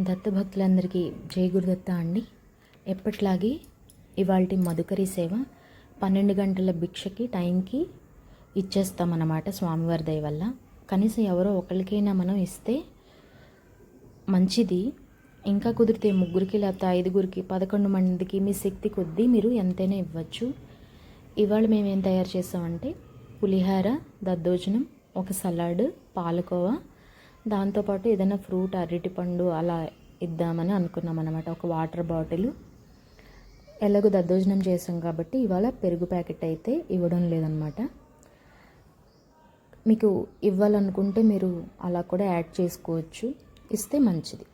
దత్తభక్తులందరికీ జై గురుదత్త అండి. ఎప్పట్లాగే ఇవాల్టి మధుకరి సేవ 12 గంటల భిక్షకి టైంకి ఇచ్చేస్తామన్నమాట స్వామివారి దయ వల్ల. కనీసం ఎవరో ఒకరికైనా మనం ఇస్తే మంచిది. ఇంకా కుదిరితే ముగ్గురికి లేకపోతే 5గురికి 11 మందికి మీ శక్తి కొద్దీ మీరు ఎంతైనా ఇవ్వచ్చు. ఇవాళ మేము ఏం తయారు చేసామంటే పులిహార, దద్దోజనం, ఒక సలాడ్, పాలకోవా, దాంతోపాటు ఏదైనా ఫ్రూట్, అరటిపండు అలా ఇద్దామని అనుకున్నాం అన్నమాట. ఒక వాటర్ బాటిల్. ఎలాగో దద్దోజనం చేసాం కాబట్టి ఇవాళ పెరుగు ప్యాకెట్ అయితే ఇవ్వడం లేదనమాట. మీకు ఇవ్వాలనుకుంటే మీరు అలా కూడా యాడ్ చేసుకోవచ్చు, ఇస్తే మంచిది.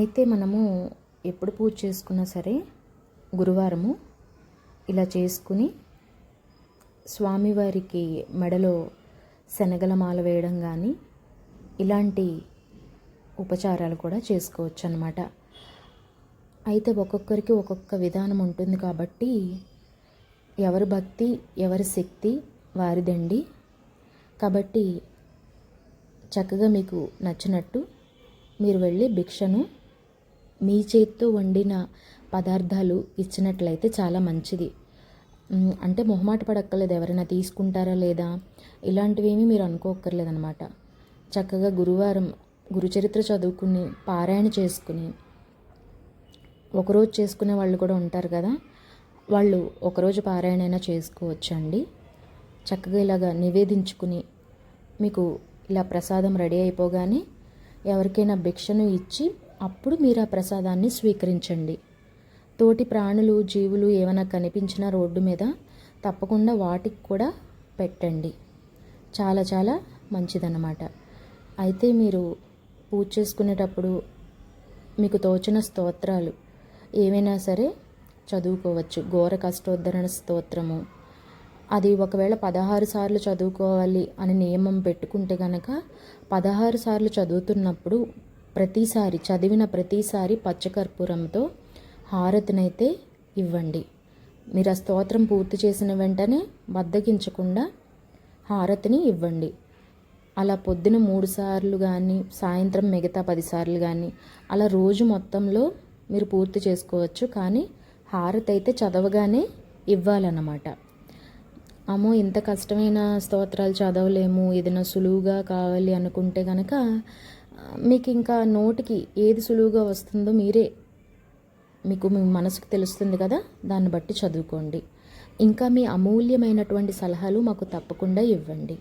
అయితే మనము ఎప్పుడు పూజ చేసుకున్నా సరే గురువారము ఇలా చేసుకుని స్వామివారికి మెడలో శనగల మాల వేయడం కానీ ఇలాంటి ఉపచారాలు కూడా చేసుకోవచ్చు అన్నమాట. అయితే ఒక్కొక్కరికి ఒక్కొక్క విధానం ఉంటుంది కాబట్టి ఎవరి భక్తి ఎవరి శక్తి వారిదండి. కాబట్టి చక్కగా మీకు నచ్చినట్టు మీరు వెళ్ళి భిక్షను మీ చేతితో వండిన పదార్థాలు ఇచ్చినట్లయితే చాలా మంచిది. అంటే మొహమాట పడక్కర్లేదు, ఎవరైనా తీసుకుంటారా లేదా ఇలాంటివేమీ మీరు అనుకోక్కర్లేదనమాట. చక్కగా గురువారం గురుచరిత్ర చదువుకుని పారాయణ చేసుకుని, ఒకరోజు చేసుకునే వాళ్ళు కూడా ఉంటారు కదా, వాళ్ళు ఒకరోజు పారాయణ అయినా చేసుకోవచ్చండి. చక్కగా ఇలాగా నివేదించుకుని మీకు ఇలా ప్రసాదం రెడీ అయిపోగానే ఎవరికైనా భిక్షను ఇచ్చి అప్పుడు మీరు ఆ ప్రసాదాన్ని స్వీకరించండి. తోటి ప్రాణులు, జీవులు ఏమైనా కనిపించినా రోడ్డు మీద తప్పకుండా వాటికి కూడా పెట్టండి. చాలా చాలా మంచిదన్నమాట. అయితే మీరు పూజ చేసుకునేటప్పుడు మీకు తోచిన స్తోత్రాలు ఏమైనా సరే చదువుకోవచ్చు. ఘోర కష్టోద్ధరణ స్తోత్రము, అది ఒకవేళ 16 సార్లు చదువుకోవాలి అని నియమం పెట్టుకుంటే కనుక 16 సార్లు చదువుతున్నప్పుడు ప్రతిసారి చదివిన ప్రతిసారి పచ్చకర్పూరంతో హారతినైతే ఇవ్వండి. మీరు ఆ స్తోత్రం పూర్తి చేసిన వెంటనే బద్దకించకుండా హారతిని ఇవ్వండి. అలా పొద్దున 3 సార్లు కానీ సాయంత్రం మిగతా 10 సార్లు కానీ అలా రోజు మొత్తంలో మీరు పూర్తి చేసుకోవచ్చు. కానీ హారతి అయితే చదవగానే ఇవ్వాలన్నమాట. అమ్మో ఇంత కష్టమైన స్తోత్రాలు చదవలేము, ఏదైనా సులువుగా కావాలి అనుకుంటే కనుక మీకు ఇంకా నోటికి ఏది సులువుగా వస్తుందో మీకు మీ మనసుకు తెలుస్తుంది కదా, దాన్ని బట్టి చదువుకోండి. ఇంకా మీ అమూల్యమైనటువంటి సలహాలు మాకు తప్పకుండా ఇవ్వండి.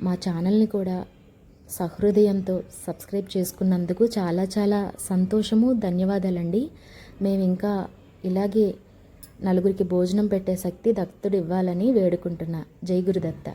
మా ఛానల్ని కూడా సహృదయంతో సబ్స్క్రైబ్ చేసుకున్నందుకు చాలా చాలా సంతోషము, ధన్యవాదాలండి. మేము ఇంకా ఇలాగే నలుగురికి భోజనం పెట్టే శక్తి దత్తుడు ఇవ్వాలని వేడుకుంటున్నా. జై గురుదత్త.